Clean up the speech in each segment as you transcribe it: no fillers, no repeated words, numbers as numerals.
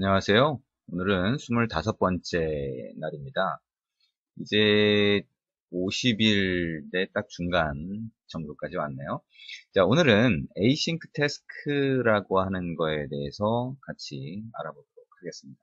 안녕하세요. 오늘은 25번째 날입니다. 이제 50일대 딱 중간 정도까지 왔네요. 자, 오늘은 async task라고 하는 거에 대해서 같이 알아보도록 하겠습니다.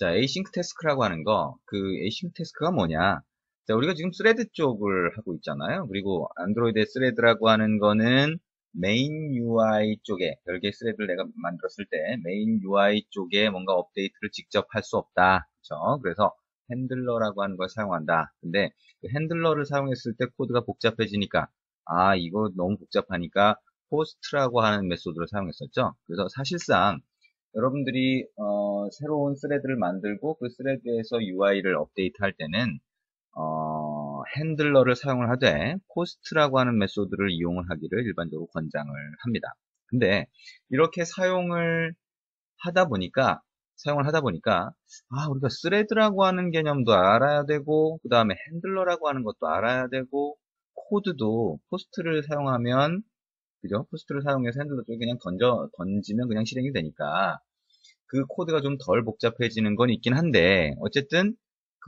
자, async task라고 하는 거, async task가 뭐냐? 자, 우리가 지금 스레드 쪽을 하고 있잖아요. 그리고 안드로이드의 스레드라고 하는 거는 메인 UI 쪽에, 별개의 스레드를 내가 만들었을 때, 메인 UI 쪽에 뭔가 업데이트를 직접 할 수 없다. 그쵸? 그래서 핸들러라고 하는 걸 사용한다. 근데 그 핸들러를 사용했을 때 코드가 복잡해지니까, 이거 너무 복잡하니까 포스트라고 하는 메소드를 사용했었죠. 그래서 사실상 여러분들이 새로운 스레드를 만들고 그 스레드에서 UI를 업데이트할 때는 핸들러를 사용을 하되 포스트라고 하는 메소드를 이용을 하기를 일반적으로 권장을 합니다. 근데 이렇게 사용을 하다 보니까 우리가 스레드라고 하는 개념도 알아야 되고 그 다음에 핸들러라고 하는 것도 알아야 되고 코드도 포스트를 사용하면 그죠? 포스트를 사용해서 핸들러 쪽에 그냥 던지면 그냥 실행이 되니까 그 코드가 좀 덜 복잡해지는 건 있긴 한데 어쨌든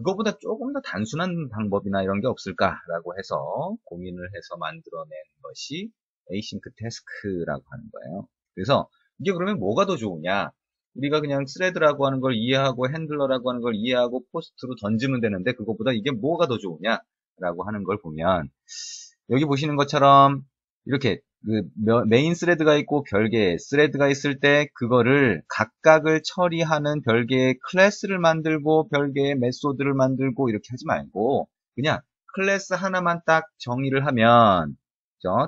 그거보다 조금 더 단순한 방법이나 이런 게 없을까라고 해서 고민을 해서 만들어낸 것이 async task라고 하는 거예요. 그래서 이게 그러면 뭐가 더 좋으냐? 우리가 그냥 스레드라고 하는 걸 이해하고 핸들러라고 하는 걸 이해하고 포스트로 던지면 되는데 그거보다 이게 뭐가 더 좋으냐라고 하는 걸 보면 여기 보시는 것처럼 이렇게 메인 스레드가 있고 별개의 스레드가 있을 때 그거를 각각을 처리하는 별개의 클래스를 만들고 별개의 메소드를 만들고 이렇게 하지 말고 그냥 클래스 하나만 딱 정의를 하면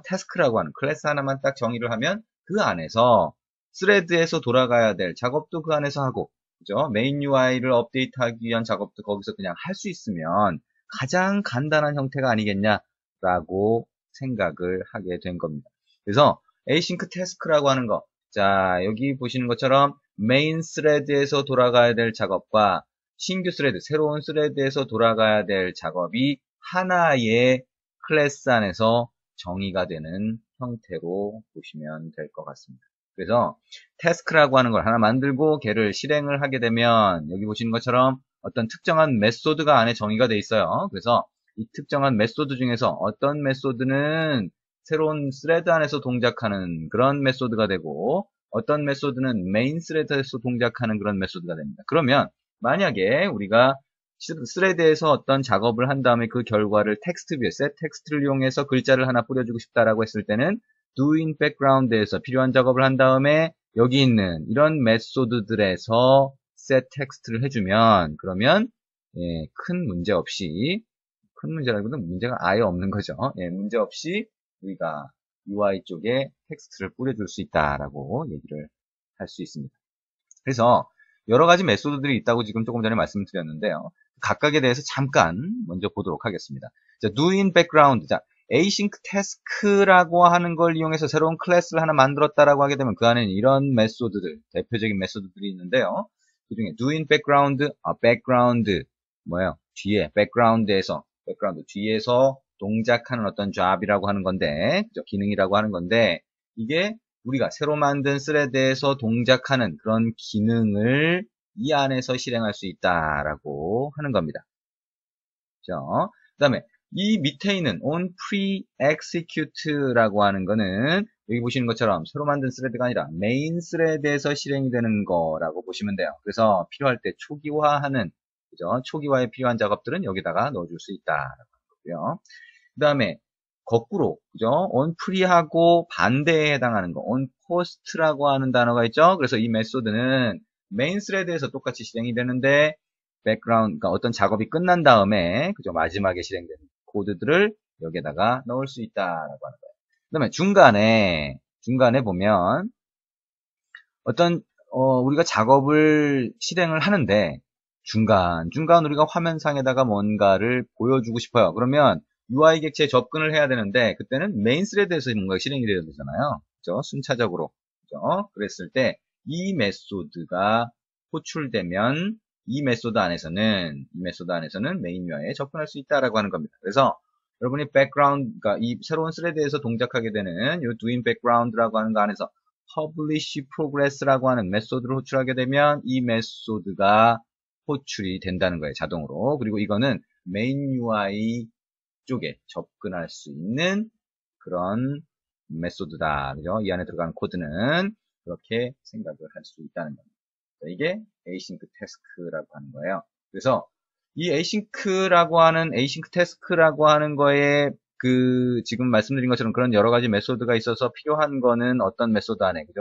태스크라고 하는 클래스 하나만 딱 정의를 하면 그 안에서 스레드에서 돌아가야 될 작업도 그 안에서 하고 그죠? 메인 UI를 업데이트하기 위한 작업도 거기서 그냥 할 수 있으면 가장 간단한 형태가 아니겠냐라고 생각을 하게 된 겁니다. 그래서 async task라고 하는 거. 자, 여기 보시는 것처럼 메인 스레드에서 돌아가야 될 작업과 신규 스레드, 새로운 스레드에서 돌아가야 될 작업이 하나의 클래스 안에서 정의가 되는 형태로 보시면 될 것 같습니다. 그래서 task라고 하는 걸 하나 만들고 걔를 실행을 하게 되면 여기 보시는 것처럼 어떤 특정한 메소드가 안에 정의가 돼 있어요. 그래서 이 특정한 메소드 중에서 어떤 메소드는 새로운 스레드 안에서 동작하는 그런 메소드가 되고 어떤 메소드는 메인 스레드에서 동작하는 그런 메소드가 됩니다. 그러면 만약에 우리가 스레드에서 어떤 작업을 한 다음에 그 결과를 텍스트 뷰에 셋 텍스트를 이용해서 글자를 하나 뿌려주고 싶다라고 했을 때는 do in background에서 필요한 작업을 한 다음에 여기 있는 이런 메소드들에서 셋 텍스트를 해주면 그러면 큰 문제 없이 큰 문제라기보다는 문제가 아예 없는 거죠. 문제 없이 우리가 UI 쪽에 텍스트를 뿌려줄 수 있다라고 얘기를 할 수 있습니다. 그래서 여러 가지 메소드들이 있다고 지금 조금 전에 말씀드렸는데요. 각각에 대해서 잠깐 먼저 보도록 하겠습니다. 자, do in background. 자, async task라고 하는 걸 이용해서 새로운 클래스를 하나 만들었다라고 하게 되면 그 안에는 이런 메소드들, 대표적인 메소드들이 있는데요. 그 중에 do in background, background, 뒤에, background 뒤에서 동작하는 어떤 job이라고 하는 건데, 기능이라고 하는 건데, 이게 우리가 새로 만든 스레드에서 동작하는 그런 기능을 이 안에서 실행할 수 있다라고 하는 겁니다. 그 다음에 이 밑에 있는 on pre-execute라고 하는 거는 여기 보시는 것처럼 새로 만든 스레드가 아니라 메인 스레드에서 실행이 되는 거라고 보시면 돼요. 그래서 필요할 때 초기화하는 그죠? 초기화에 필요한 작업들은 여기다가 넣어줄 수 있다라고 하는 거고요. 그 다음에 거꾸로 그죠? on pre하고 반대에 해당하는 거 on post라고 하는 단어가 있죠. 그래서 이 메소드는 메인 스레드에서 똑같이 실행이 되는데 그러니까 어떤 작업이 끝난 다음에 그죠? 마지막에 실행되는 코드들을 여기에다가 넣을 수 있다라고 하는 거예요. 그 다음에 중간에 보면 어떤 우리가 작업을 실행을 하는데 중간 우리가 화면상에다가 뭔가를 보여주고 싶어요. 그러면 UI 객체에 접근을 해야 되는데 그때는 메인 스레드에서 뭔가 실행이 되어야 되잖아요. 그죠? 순차적으로. 그죠? 그랬을 때 이 메소드가 호출되면 이 메소드 안에서는 메인 UI에 접근할 수 있다라고 하는 겁니다. 그래서 여러분이 그러니까 이 새로운 스레드에서 동작하게 되는 이 doing background라고 하는 거 안에서 publish progress라고 하는 메소드를 호출하게 되면 이 메소드가 호출이 된다는 거예요. 자동으로. 그리고 이거는 main UI 쪽에 접근할 수 있는 그런 메소드다. 그죠? 이 안에 들어가는 코드는 그렇게 생각을 할 수 있다는 겁니다. 이게 async task라고 하는 거예요. 그래서 이 async task라고 하는 거에 지금 말씀드린 것처럼 그런 여러 가지 메소드가 있어서 필요한 거는 어떤 메소드 안에, 그죠?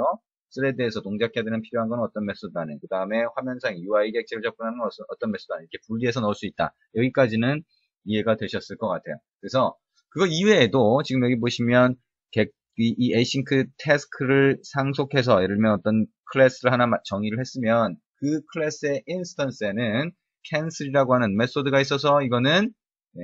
스레드에서 동작해야 되는 필요한 건 어떤 메소드 안에, 그 다음에 화면상 UI 객체를 접근하는 어떤 메소드 안에, 이렇게 분리해서 넣을 수 있다. 여기까지는 이해가 되셨을 것 같아요. 그래서 그거 이외에도 지금 여기 보시면 이 async task를 상속해서 예를 들면 어떤 클래스를 하나 정의를 했으면 그 클래스의 인스턴스에는 cancel이라고 하는 메소드가 있어서 이거는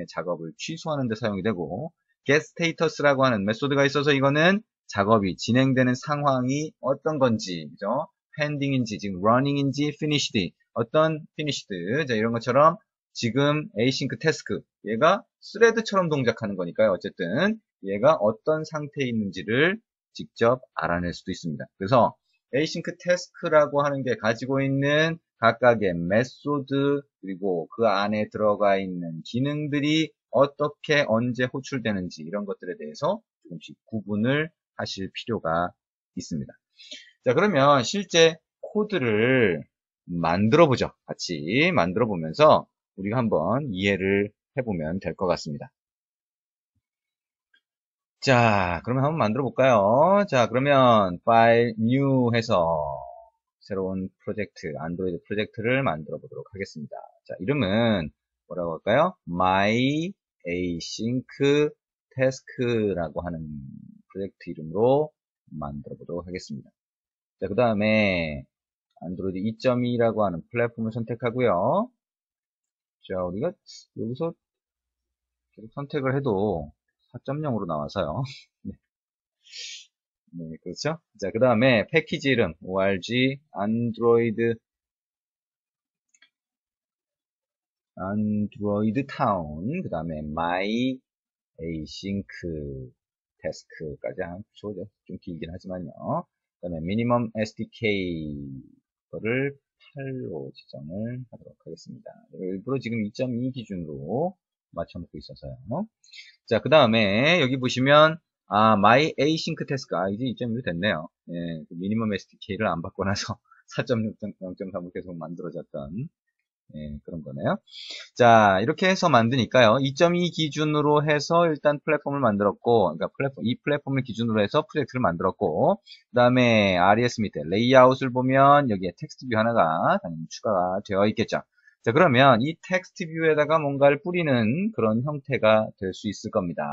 작업을 취소하는 데 사용이 되고 get status라고 하는 메소드가 있어서 이거는 작업이 진행되는 상황이 어떤 건지, 그죠? pending인지, 지금 running인지, finished, 어떤 finished, 자, 이런 것처럼 지금 async task, 얘가 thread처럼 동작하는 거니까요. 어쨌든 얘가 어떤 상태에 있는지를 직접 알아낼 수도 있습니다. 그래서 async task라고 하는 게 가지고 있는 각각의 메소드 그리고 그 안에 들어가 있는 기능들이 어떻게 언제 호출되는지 이런 것들에 대해서 조금씩 구분을 하실 필요가 있습니다. 자, 그러면 실제 코드를 만들어 보죠. 같이 만들어 보면서 우리가 한번 이해를 해보면 될 것 같습니다. 자, 그러면 한번 만들어 볼까요? 자, 그러면 파일 new 해서 새로운 프로젝트, 안드로이드 프로젝트를 만들어 보도록 하겠습니다. 자, 이름은 뭐라고 할까요? My Async Task라고 하는 프로젝트 이름으로 만들어 보도록 하겠습니다. 자, 그 다음에 안드로이드 2.2라고 하는 플랫폼을 선택하고요. 자, 우리가 여기서 계속 선택을 해도 4.0으로 나와서요. 네. 네, 그렇죠? 자, 그 다음에 패키지 이름, org, 안드로이드 타운, 그 다음에 my async task까지 한 붙여보죠. 좀 길긴 하지만요. 그 다음에 minimum SDK 거를 8로 지정을 하도록 하겠습니다. 일부러 지금 2.2 기준으로 맞춰놓고 있어서요. 자, 그 다음에 여기 보시면 my async task, 이제 2.1로 됐네요. 예, 미니멈 SDK를 안 받고 나서 4.0.3을 계속 만들어졌던 그런 거네요. 자, 이렇게 해서 만드니까요. 2.2 기준으로 해서 일단 플랫폼을 만들었고, 그러니까 이 플랫폼을 기준으로 해서 프로젝트를 만들었고, 그 다음에 RES 밑에 레이아웃을 보면 여기에 텍스트 뷰 하나가 당연히 추가가 되어 있겠죠. 자, 그러면 이 텍스트 뷰에다가 뭔가를 뿌리는 그런 형태가 될 수 있을 겁니다.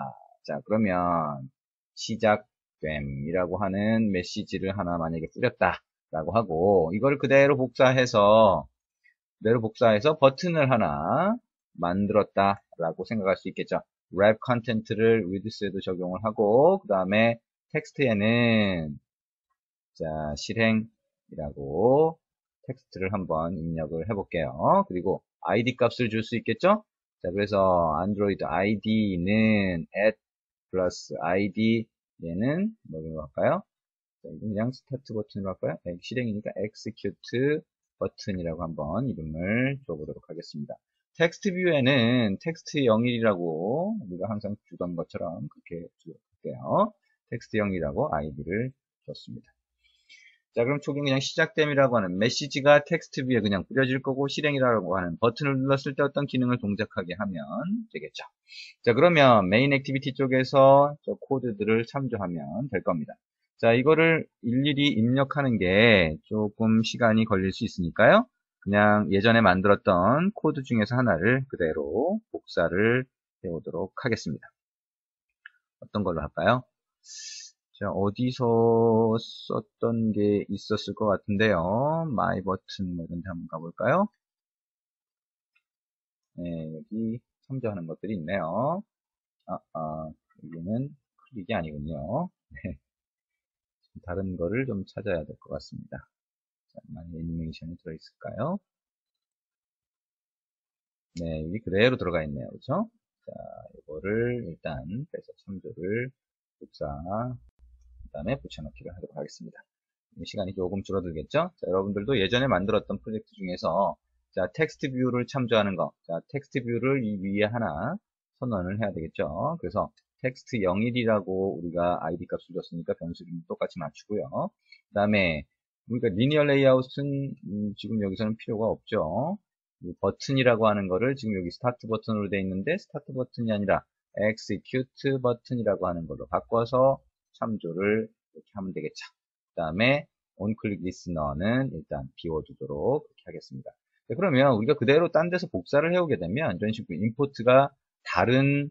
자, 그러면 시작됨이라고 하는 메시지를 하나 만약에 뿌렸다라고 하고, 이걸 그대로 복사해서 버튼을 하나 만들었다라고 생각할 수 있겠죠. wrap content를 width에도 적용을 하고 그 다음에 텍스트에는 자 실행이라고 텍스트를 한번 입력을 해볼게요. 그리고 id 값을 줄 수 있겠죠. 자 그래서 안드로이드 id는 add 플러스 id 얘는 뭐로 할까요? 자, 이건 그냥 스타트 버튼으로 할까요? 실행이니까 execute 버튼이라고 한번 이름을 줘보도록 하겠습니다. 텍스트 뷰에는 텍스트 01이라고 우리가 항상 주던 것처럼 그렇게 줄게요. 텍스트 01이라고 아이디를 줬습니다. 자, 그럼 초기 그냥 시작됨이라고 하는 메시지가 텍스트 뷰에 그냥 뿌려질 거고 실행이라고 하는 버튼을 눌렀을 때 어떤 기능을 동작하게 하면 되겠죠. 자, 그러면 메인 액티비티 쪽에서 저 코드들을 참조하면 될 겁니다. 자, 이거를 일일이 입력하는 게 조금 시간이 걸릴 수 있으니까요. 그냥 예전에 만들었던 코드 중에서 하나를 그대로 복사를 해오도록 하겠습니다. 어떤 걸로 할까요? 자, 어디서 썼던 게 있었을 것 같은데요. 마이 버튼 뭐 이런 데 한번 가볼까요? 네, 여기 참조하는 것들이 있네요. 여기는 클릭이 아니군요. 네. 다른 거를 좀 찾아야 될 것 같습니다. 자, 많이 애니메이션이 들어있을까요? 네, 여기 그대로 들어가 있네요. 그렇죠? 자, 이거를 일단 빼서 참조를 복사, 그 다음에 붙여넣기를 하도록 하겠습니다. 시간이 조금 줄어들겠죠? 자, 여러분들도 예전에 만들었던 프로젝트 중에서 자, 텍스트 뷰를 참조하는 거. 자, 텍스트 뷰를 이 위에 하나 선언을 해야 되겠죠? 그래서 텍스트 01이라고 우리가 id 값을 줬으니까 변수 이름 똑같이 맞추고요. 그 다음에 우리가 리니어 레이아웃은 지금 여기서는 필요가 없죠. 이 버튼이라고 하는 거를 지금 여기 스타트 버튼으로 되어 있는데 스타트 버튼이 아니라 execute 버튼이라고 하는 걸로 바꿔서 참조를 이렇게 하면 되겠죠. 그 다음에 onClick listener는 일단 비워두도록 그렇게 하겠습니다. 네, 그러면 우리가 그대로 딴 데서 복사를 해오게 되면 이런 식으로 임포트가 다른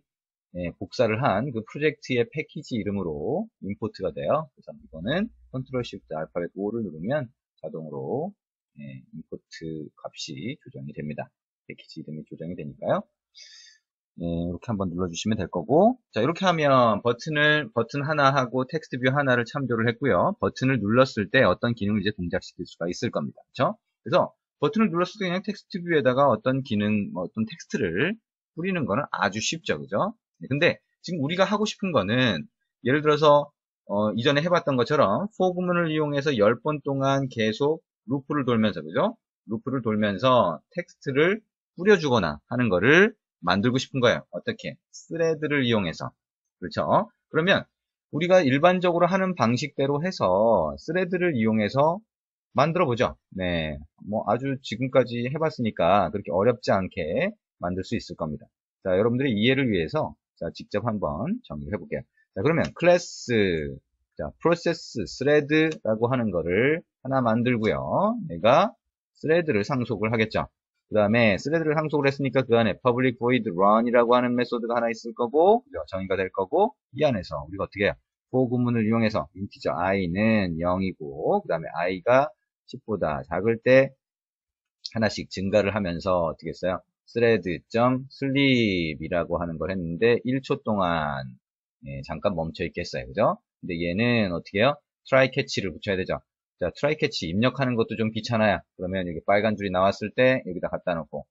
복사를 한 그 프로젝트의 패키지 이름으로 임포트가 돼요. 그래서 이거는 Ctrl Shift 알파벳 O를 누르면 자동으로 임포트 값이 조정이 됩니다. 패키지 이름이 조정이 되니까요. 이렇게 한번 눌러주시면 될 거고, 자, 이렇게 하면 버튼 하나 하고 텍스트 뷰 하나를 참조를 했고요. 버튼을 눌렀을 때 어떤 기능을 이제 동작시킬 수가 있을 겁니다. 그렇죠? 그래서 버튼을 눌렀을 때 그냥 텍스트 뷰에다가 어떤 기능, 어떤 텍스트를 뿌리는 거는 아주 쉽죠. 그죠? 근데 지금 우리가 하고 싶은 거는 예를 들어서 이전에 해봤던 것처럼 for 구문을 이용해서 10번 동안 계속 루프를 돌면서, 그죠? 루프를 돌면서 텍스트를 뿌려주거나 하는 거를 만들고 싶은 거예요. 어떻게? 스레드를 이용해서. 그렇죠? 그러면 우리가 일반적으로 하는 방식대로 해서 스레드를 이용해서 만들어 보죠. 네. 뭐 아주 지금까지 해봤으니까 그렇게 어렵지 않게 만들 수 있을 겁니다. 자, 여러분들의 이해를 위해서 자, 직접 한번 정리해 볼게요. 자, 그러면 클래스, 자, 프로세스 스레드라고 하는 거를 하나 만들고요. 내가 스레드를 상속을 하겠죠. 그 다음에 스레드를 상속을 했으니까 그 안에 public void run이라고 하는 메소드가 하나 있을 거고, 그죠? 정의가 될 거고, 이 안에서 우리가 어떻게 해요? for 구문을 이용해서 인티저 i는 0이고, 그 다음에 i가 10보다 작을 때 하나씩 증가를 하면서 어떻게 했어요? thread.sleep이라고 하는 걸 했는데 1초 동안 잠깐 멈춰 있겠어요. 그죠? 근데 얘는 어떻게 해요? try catch를 붙여야 되죠. 자, try catch 입력하는 것도 좀 귀찮아요. 그러면 여기 빨간 줄이 나왔을 때 여기다 갖다 놓고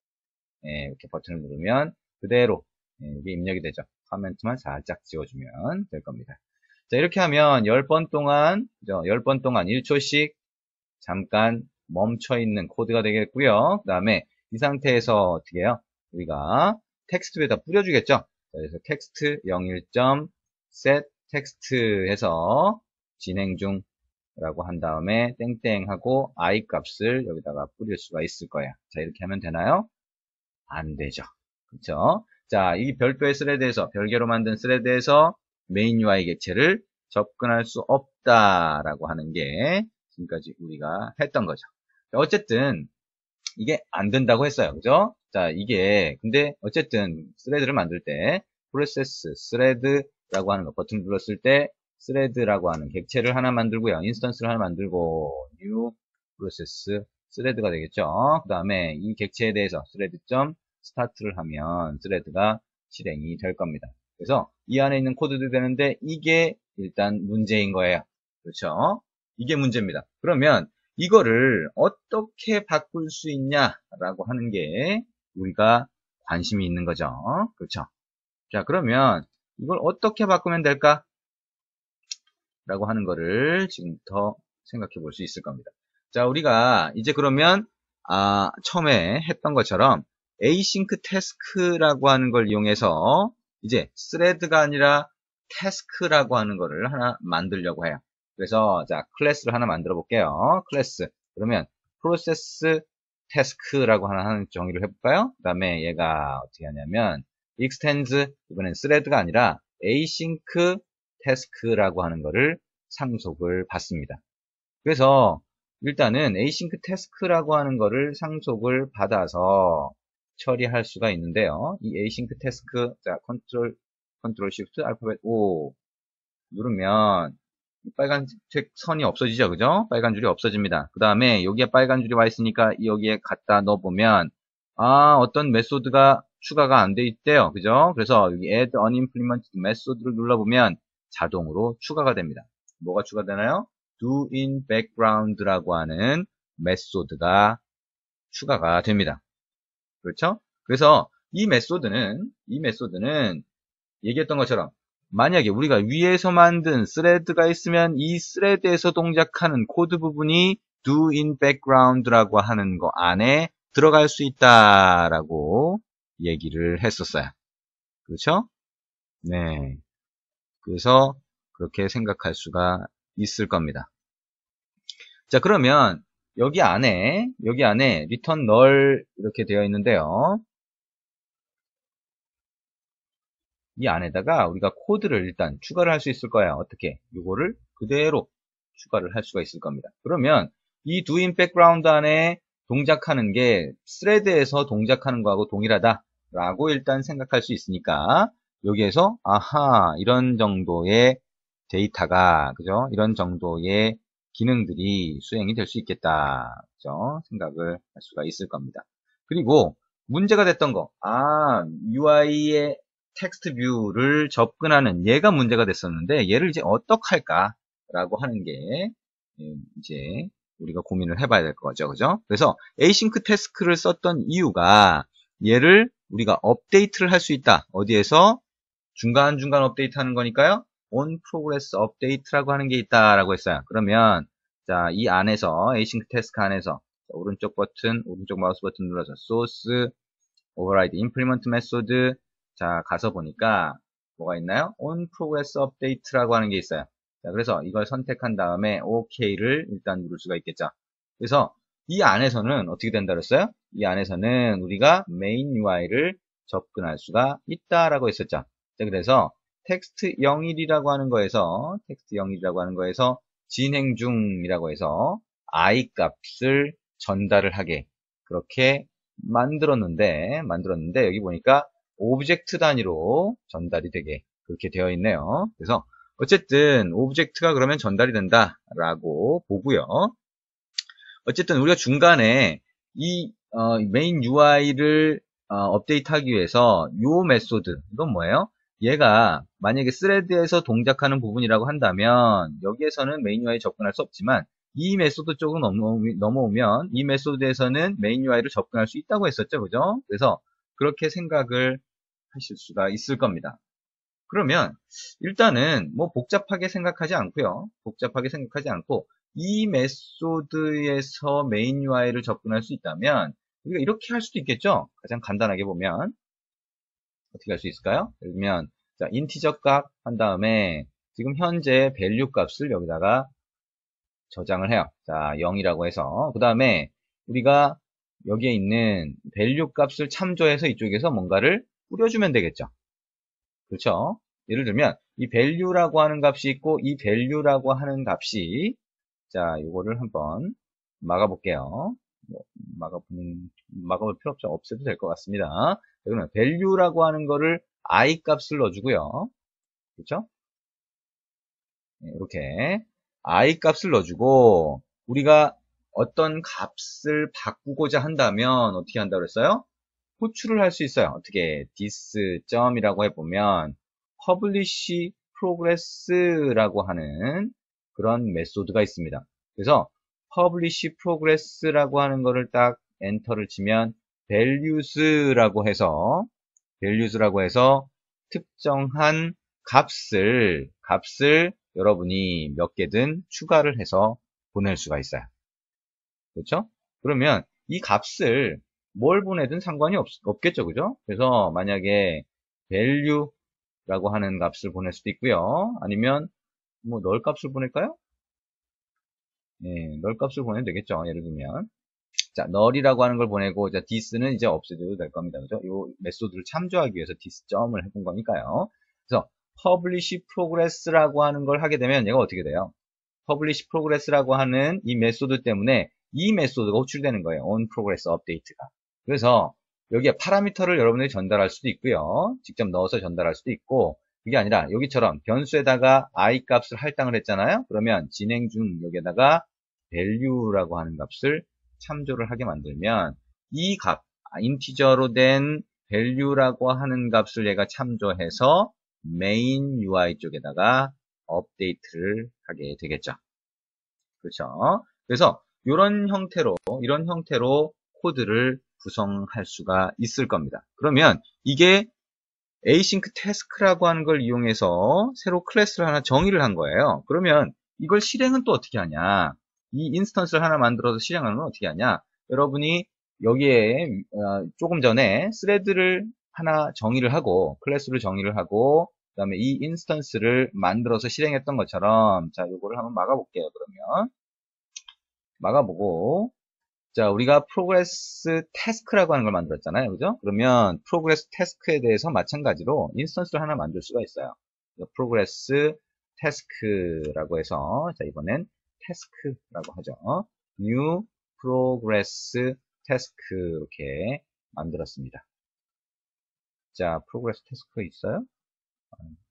이렇게 버튼을 누르면 그대로 이게 입력이 되죠. 코멘트만 살짝 지워주면 될 겁니다. 자, 이렇게 하면 10번 동안, 그죠? 10번 동안 1초씩 잠깐 멈춰있는 코드가 되겠고요. 그 다음에 이 상태에서 어떻게 해요? 우리가 텍스트에다 뿌려주겠죠? 자, 그래서 텍스트 01.set 텍스트 해서 진행 중 라고 한 다음에 땡땡 하고 i 값을 여기다가 뿌릴 수가 있을 거예요. 자, 이렇게 하면 되나요? 안 되죠. 그렇죠? 자, 이 별도의 스레드에서 별개로 만든 스레드에서 메인 UI 객체를 접근할 수 없다라고 하는 게 지금까지 우리가 했던 거죠. 어쨌든 이게 안 된다고 했어요. 그죠? 자, 이게 근데 어쨌든 스레드를 만들 때 프로세스 스레드라고 하는 거 버튼을 눌렀을 때 스레드라고 하는 객체를 하나 만들고요. 인스턴스를 하나 만들고 new 프로세스 스레드가 되겠죠. 그 다음에 이 객체에 대해서 스레드.start를 하면 스레드가 실행이 될 겁니다. 그래서 이 안에 있는 코드도 되는데 이게 일단 문제인 거예요. 그렇죠? 이게 문제입니다. 그러면 이거를 어떻게 바꿀 수 있냐라고 하는 게 우리가 관심이 있는 거죠. 그렇죠? 자, 그러면 이걸 어떻게 바꾸면 될까? 라고 하는 거를 지금부터 생각해 볼 수 있을 겁니다. 자, 우리가 이제 그러면 처음에 했던 것처럼 async task라고 하는 걸 이용해서 이제 thread가 아니라 task라고 하는 거를 하나 만들려고 해요. 그래서 자, 클래스를 하나 만들어 볼게요. 클래스. 그러면 process task라고 하나 정의를 해볼까요? 그 다음에 얘가 어떻게 하냐면 extends, 이번엔 thread가 아니라 async task라고 하는 거를 상속을 받습니다. 그래서 일단은 async task라고 하는 거를 상속을 받아서 처리할 수가 있는데요. 이 async task, 자, 컨트롤 shift 알파벳 O 누르면 빨간색 선이 없어지죠. 그죠? 빨간 줄이 없어집니다. 그 다음에 여기에 빨간 줄이 와 있으니까 여기에 갖다 넣어보면 어떤 메소드가 추가가 안 돼 있대요. 그죠? 그래서 여기 add unimplemented method를 눌러보면 자동으로 추가가 됩니다. 뭐가 추가되나요? do in background라고 하는 메소드가 추가가 됩니다. 그렇죠? 그래서 이 메소드는 얘기했던 것처럼 만약에 우리가 위에서 만든 스레드가 있으면 이 스레드에서 동작하는 코드 부분이 do in background라고 하는 거 안에 들어갈 수 있다라고 얘기를 했었어요. 그렇죠? 네. 그래서 그렇게 생각할 수가 있을 겁니다. 자, 그러면 여기 안에 return null 이렇게 되어 있는데요. 이 안에다가 우리가 코드를 일단 추가를 할 수 있을 거예요. 어떻게? 이거를 그대로 추가를 할 수가 있을 겁니다. 그러면 이 do in background 안에 동작하는 게 스레드에서 동작하는 거하고 동일하다라고 일단 생각할 수 있으니까 여기에서 아하 이런 정도의 데이터가 그죠? 이런 정도의 기능들이 수행이 될 수 있겠다. 그죠? 생각을 할 수가 있을 겁니다. 그리고 문제가 됐던 거, UI의 텍스트 뷰를 접근하는 얘가 문제가 됐었는데 얘를 이제 어떻게 할까라고 하는 게 이제 우리가 고민을 해봐야 될 거죠, 그죠? 그래서 async 태스크를 썼던 이유가 얘를 우리가 업데이트를 할 수 있다. 어디에서? 중간중간 업데이트 하는 거니까요. on progress update라고 하는 게 있다라고 했어요. 그러면 자, 이 안에서 async 태스크 안에서 오른쪽 마우스 버튼 눌러서 source override implement method 자, 가서 보니까 뭐가 있나요? on progress update라고 하는 게 있어요. 자, 그래서 이걸 선택한 다음에 OK를 일단 누를 수가 있겠죠. 그래서 이 안에서는 어떻게 된다 그랬어요? 이 안에서는 우리가 main UI를 접근할 수가 있다라고 했었죠. 자, 그래서 텍스트 01이라고 하는 거에서 진행 중이라고 해서 i 값을 전달을 하게 그렇게 만들었는데 여기 보니까 오브젝트 단위로 전달이 되게 그렇게 되어 있네요. 그래서 어쨌든 오브젝트가 그러면 전달이 된다라고 보고요. 어쨌든 우리가 중간에 이 메인 UI를 업데이트하기 위해서 요 메소드 이건 뭐예요? 얘가 만약에 스레드에서 동작하는 부분이라고 한다면 여기에서는 메인 UI 접근할 수 없지만 이 메소드 쪽으로 넘어오면 이 메소드에서는 메인 UI를 접근할 수 있다고 했었죠, 그죠? 그래서 그렇게 생각을 하실 수가 있을 겁니다. 그러면 일단은 뭐 복잡하게 생각하지 않고 이 메소드에서 메인 UI를 접근할 수 있다면 우리가 이렇게 할 수도 있겠죠. 가장 간단하게 보면 어떻게 할 수 있을까요? 예를 들면 자, 인티저 값 한 다음에 지금 현재 밸류 값을 여기다가 저장을 해요. 자, 0이라고 해서 그 다음에 우리가 여기에 있는 밸류 값을 참조해서 이쪽에서 뭔가를 뿌려주면 되겠죠. 그렇죠? 예를 들면 이 value라고 하는 값이 있고 이 value라고 하는 값이 자, 이거를 한번 막아볼게요. 뭐, 막아볼 필요 없죠. 없애도 될 것 같습니다. 그러면 value라고 하는 거를 i 값을 넣어주고요. 그렇죠? 네, 이렇게 i 값을 넣어주고 우리가 어떤 값을 바꾸고자 한다면 어떻게 한다고 그랬어요? 호출을 할 수 있어요. 어떻게 this 점이라고 해보면 publish progress라고 하는 그런 메소드가 있습니다. 그래서 publish progress라고 하는 거를 딱 엔터를 치면 values라고 해서 특정한 값을 여러분이 몇 개든 추가를 해서 보낼 수가 있어요. 그렇죠? 그러면 이 값을 뭘 보내든 상관이 없겠죠. 그죠? 그래서 만약에 value라고 하는 값을 보낼 수도 있고요. 아니면 뭐 null 값을 보낼까요? 네, null 값을 보내면 되겠죠. 예를 들면 자, null이라고 하는 걸 보내고 자, this는 이제 없애도 될 겁니다. 그죠? 이 메소드를 참조하기 위해서 this 점을 해본 거니까요. 그래서 publish progress라고 하는 걸 하게 되면 얘가 어떻게 돼요? publish progress라고 하는 이 메소드 때문에 이 메소드가 호출되는 거예요. on progress update가. 그래서 여기에 파라미터를 여러분들이 전달할 수도 있고요. 직접 넣어서 전달할 수도 있고 그게 아니라 여기처럼 변수에다가 i 값을 할당을 했잖아요. 그러면 진행 중 여기에다가 value라고 하는 값을 참조를 하게 만들면 이 값, 인티저로 된 value라고 하는 값을 얘가 참조해서 main UI 쪽에다가 업데이트를 하게 되겠죠. 그렇죠? 그래서 이런 형태로 코드를 구성할 수가 있을 겁니다. 그러면 이게 async task라고 하는 걸 이용해서 새로 클래스를 하나 정의를 한 거예요. 그러면 이걸 실행은 또 어떻게 하냐? 이 인스턴스를 하나 만들어서 실행하는 건 어떻게 하냐? 여러분이 여기에 조금 전에 스레드를 하나 정의를 하고 클래스를 정의를 하고 그 다음에 이 인스턴스를 만들어서 실행했던 것처럼 자, 요거를 한번 막아볼게요. 그러면 막아보고 자, 우리가 프로그레스 태스크라고 하는 걸 만들었잖아요. 그죠? 그러면 프로그레스 태스크에 대해서 마찬가지로 인스턴스를 하나 만들 수가 있어요. 프로그레스 태스크라고 해서 자, 이번엔 태스크라고 하죠. new progress task 이렇게 만들었습니다. 자, 프로그레스 태스크 있어요?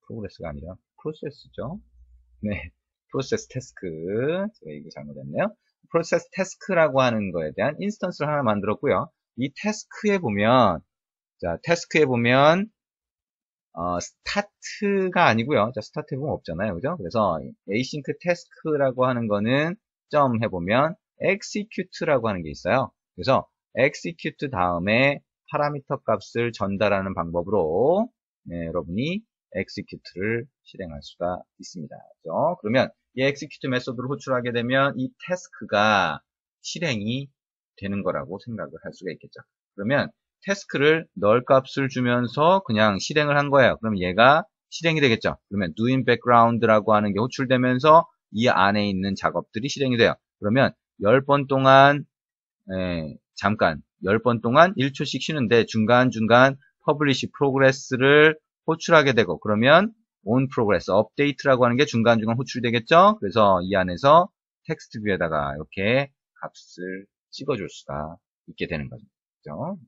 프로그레스가 아니라 프로세스죠. 네, 프로세스 태스크. 제가 이거 잘못했네요. 프로세스 태스크라고 하는 거에 대한 인스턴스를 하나 만들었고요. 이 태스크에 보면, 자, 태스크에 보면, 스타트가 아니고요. 자, 스타트에 보면 없잖아요. 그죠? 그래서 async task라고 하는 거는 점 해보면 execute라고 하는 게 있어요. 그래서 execute 다음에 파라미터 값을 전달하는 방법으로 네, 여러분이 execute를 실행할 수가 있습니다. 그죠? 그러면 이 execute 메소드를 호출하게 되면 이 태스크가 실행이 되는 거라고 생각을 할 수가 있겠죠. 그러면 태스크를 null 값을 주면서 그냥 실행을 한 거예요. 그럼 얘가 실행이 되겠죠. 그러면 doing background라고 하는 게 호출되면서 이 안에 있는 작업들이 실행이 돼요. 그러면 10번 동안 잠깐 10번 동안 1초씩 쉬는데 중간중간 publish progress를 호출하게 되고 그러면 on progress, update라고 하는 게 중간중간 호출되겠죠. 그래서 이 안에서 텍스트 뷰에다가 이렇게 값을 찍어줄 수가 있게 되는 거죠.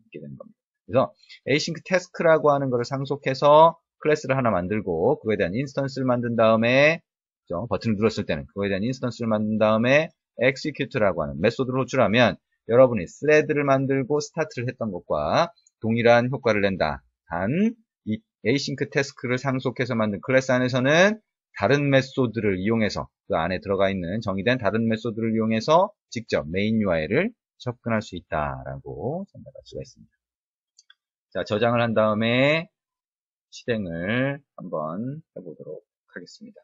있게 되는 겁니다. 그래서 async task라고 하는 것을 상속해서 클래스를 하나 만들고 그거에 대한 인스턴스를 만든 다음에 그죠? 버튼을 눌렀을 때는 그거에 대한 인스턴스를 만든 다음에 execute라고 하는 메소드를 호출하면 여러분이 스레드를 만들고 스타트를 했던 것과 동일한 효과를 낸다. 단, 이 async task를 상속해서 만든 클래스 안에서는 다른 메소드를 이용해서 그 안에 들어가 있는 정의된 다른 메소드를 이용해서 직접 메인 UI를 접근할 수 있다라고 생각할 수가 있습니다. 자, 저장을 한 다음에 실행을 한번 해보도록 하겠습니다.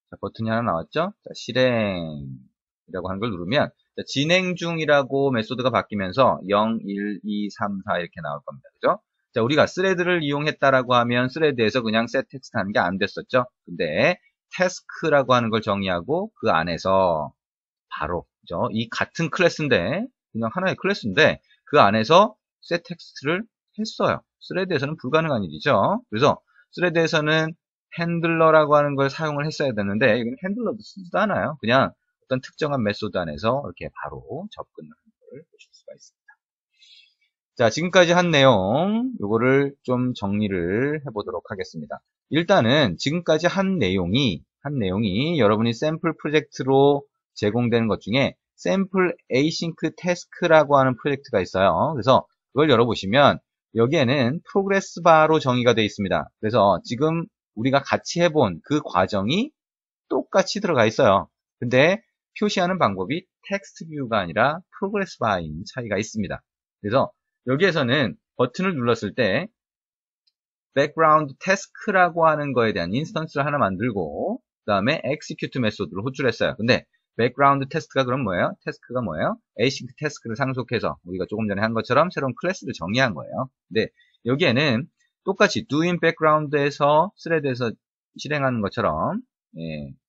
자, 버튼이 하나 나왔죠? 자, 실행이라고 하는 걸 누르면 자, 진행 중이라고 메소드가 바뀌면서 0, 1, 2, 3, 4 이렇게 나올 겁니다. 그죠? 자, 우리가 스레드를 이용했다라고 하면 스레드에서 그냥 set text 하는 게 안 됐었죠? 근데 task라고 하는 걸 정의하고 그 안에서 바로 그죠? 이 같은 클래스인데 그냥 하나의 클래스인데 그 안에서 set text를 했어요. 스레드에서는 불가능한 일이죠. 그래서 스레드에서는 핸들러라고 하는 걸 사용을 했어야 되는데 이건 핸들러도 쓰지도 않아요. 그냥 어떤 특정한 메소드 안에서 이렇게 바로 접근을 하는 걸 보실 수가 있습니다. 자, 지금까지 한 내용 요거를 좀 정리를 해보도록 하겠습니다. 일단은 지금까지 한 내용이 여러분이 샘플 프로젝트로 제공되는 것 중에 샘플 async task라고 하는 프로젝트가 있어요. 그래서 그걸 열어보시면 여기에는 프로그레스 바로 정의가 되어 있습니다. 그래서 지금 우리가 같이 해본 그 과정이 똑같이 들어가 있어요. 근데 표시하는 방법이 텍스트 뷰가 아니라 프로그레스 바인 차이가 있습니다. 그래서 여기에서는 버튼을 눌렀을 때 background task라고 하는 거에 대한 인스턴스를 하나 만들고 그 다음에 execute 메소드를 호출했어요. 근데 background task가 그럼 뭐예요? task가 뭐예요? async task를 상속해서 우리가 조금 전에 한 것처럼 새로운 클래스를 정의한 거예요. 근데 여기에는 똑같이 doing background에서 스레드에서 실행하는 것처럼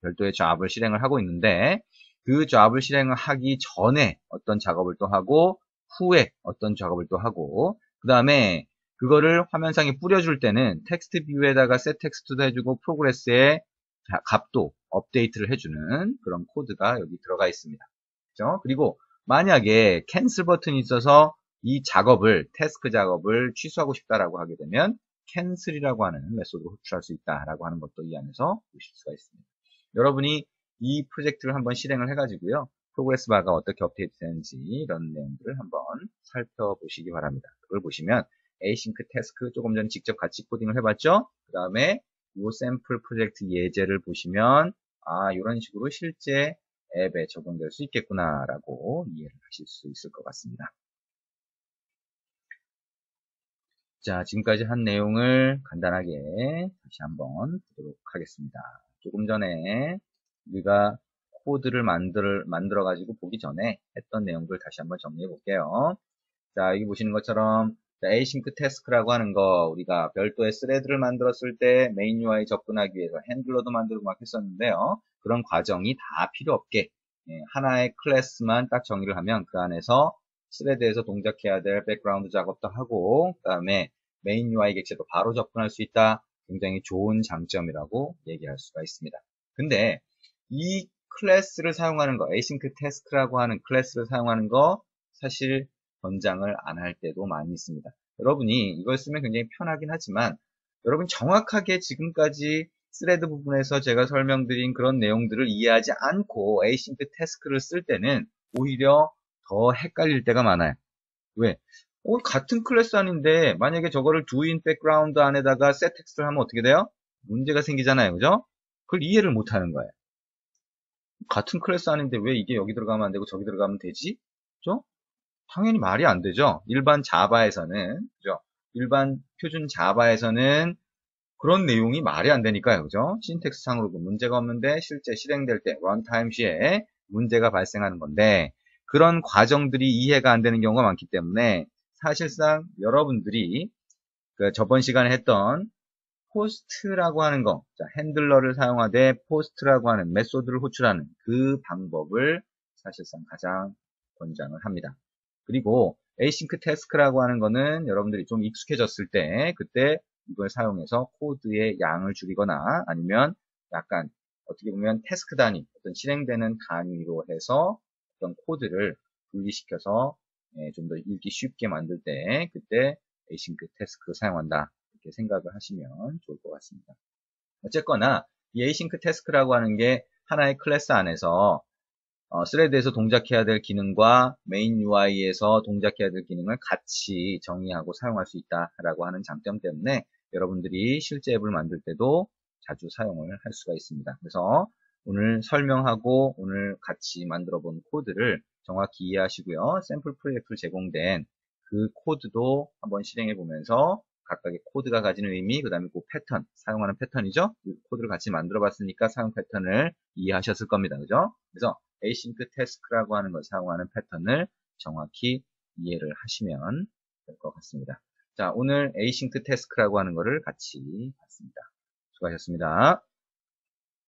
별도의 잡을 실행을 하고 있는데 그 잡을 실행을 하기 전에 어떤 작업을 또 하고 후에 어떤 작업을 또 하고 그 다음에 그거를 화면상에 뿌려줄 때는 텍스트 뷰에다가 set 텍스트도 해주고 프로그레스에 값도 업데이트를 해주는 그런 코드가 여기 들어가 있습니다. 그죠? 그리고 만약에 캔슬 버튼이 있어서 이 작업을 태스크 작업을 취소하고 싶다라고 하게 되면 캔슬이라고 하는 메소드를 호출할 수 있다라고 하는 것도 이 안에서 보실 수가 있습니다. 여러분이 이 프로젝트를 한번 실행을 해가지고요. 프로그레스 바가 어떻게 업데이트 되는지 이런 내용들을 한번 살펴보시기 바랍니다. 그걸 보시면 async task 조금 전에 직접 같이 코딩을 해봤죠? 그 다음에 이 샘플 프로젝트 예제를 보시면 이런 식으로 실제 앱에 적용될 수 있겠구나라고 이해를 하실 수 있을 것 같습니다. 자, 지금까지 한 내용을 간단하게 다시 한번 보도록 하겠습니다. 조금 전에 우리가 코드를 만들어 가지고 보기 전에 했던 내용들 다시 한번 정리해 볼게요. 자, 여기 보시는 것처럼 async task라고 하는 거 우리가 별도의 스레드를 만들었을 때 메인 UI 접근하기 위해서 핸들러도 만들고 막 했었는데요. 그런 과정이 다 필요 없게 하나의 클래스만 딱 정의를 하면 그 안에서 스레드에서 동작해야 될 백그라운드 작업도 하고 그 다음에 메인 UI 객체도 바로 접근할 수 있다. 굉장히 좋은 장점이라고 얘기할 수가 있습니다. 근데 이 클래스를 사용하는 거, async task라고 하는 클래스를 사용하는 거 사실 권장을 안 할 때도 많이 있습니다. 여러분이 이걸 쓰면 굉장히 편하긴 하지만 여러분 정확하게 지금까지 스레드 부분에서 제가 설명드린 그런 내용들을 이해하지 않고 async task를 쓸 때는 오히려 더 헷갈릴 때가 많아요. 왜? 같은 클래스 아닌데 만약에 저거를 do인 백그라운드 안에다가 set 텍스트를 하면 어떻게 돼요? 문제가 생기잖아요. 그죠? 그걸 이해를 못 하는 거예요. 같은 클래스 아닌데 왜 이게 여기 들어가면 안 되고 저기 들어가면 되지? 그죠? 당연히 말이 안 되죠. 일반 자바에서는, 그죠? 일반 표준 자바에서는 그런 내용이 말이 안 되니까요. 그죠? 신텍스 상으로도 문제가 없는데 실제 실행될 때 런타임 시에 문제가 발생하는 건데 그런 과정들이 이해가 안 되는 경우가 많기 때문에 사실상 여러분들이 그 저번 시간에 했던 포스트라고 하는 거, 자, 핸들러를 사용하되 포스트라고 하는 메소드를 호출하는 그 방법을 사실상 가장 권장을 합니다. 그리고 async task라고 하는 거는 여러분들이 좀 익숙해졌을 때 그때 이걸 사용해서 코드의 양을 줄이거나 아니면 약간 어떻게 보면 태스크 단위, 어떤 실행되는 단위로 해서 어떤 코드를 분리시켜서 좀 더 읽기 쉽게 만들 때 그때 async task를 사용한다. 이렇게 생각을 하시면 좋을 것 같습니다. 어쨌거나 이 async task라고 하는 게 하나의 클래스 안에서 스레드에서 동작해야 될 기능과 메인 UI에서 동작해야 될 기능을 같이 정의하고 사용할 수 있다라고 하는 장점 때문에 여러분들이 실제 앱을 만들 때도 자주 사용을 할 수가 있습니다. 그래서 오늘 설명하고 오늘 같이 만들어 본 코드를 정확히 이해하시고요. 샘플 프로젝트로 제공된 그 코드도 한번 실행해 보면서 각각의 코드가 가지는 의미, 그 다음에 그 패턴, 사용하는 패턴이죠. 그 코드를 같이 만들어 봤으니까 사용 패턴을 이해하셨을 겁니다. 그죠? 그래서 async task라고 하는 걸 사용하는 패턴을 정확히 이해를 하시면 될 것 같습니다. 자, 오늘 async task라고 하는 것을 같이 봤습니다. 수고하셨습니다.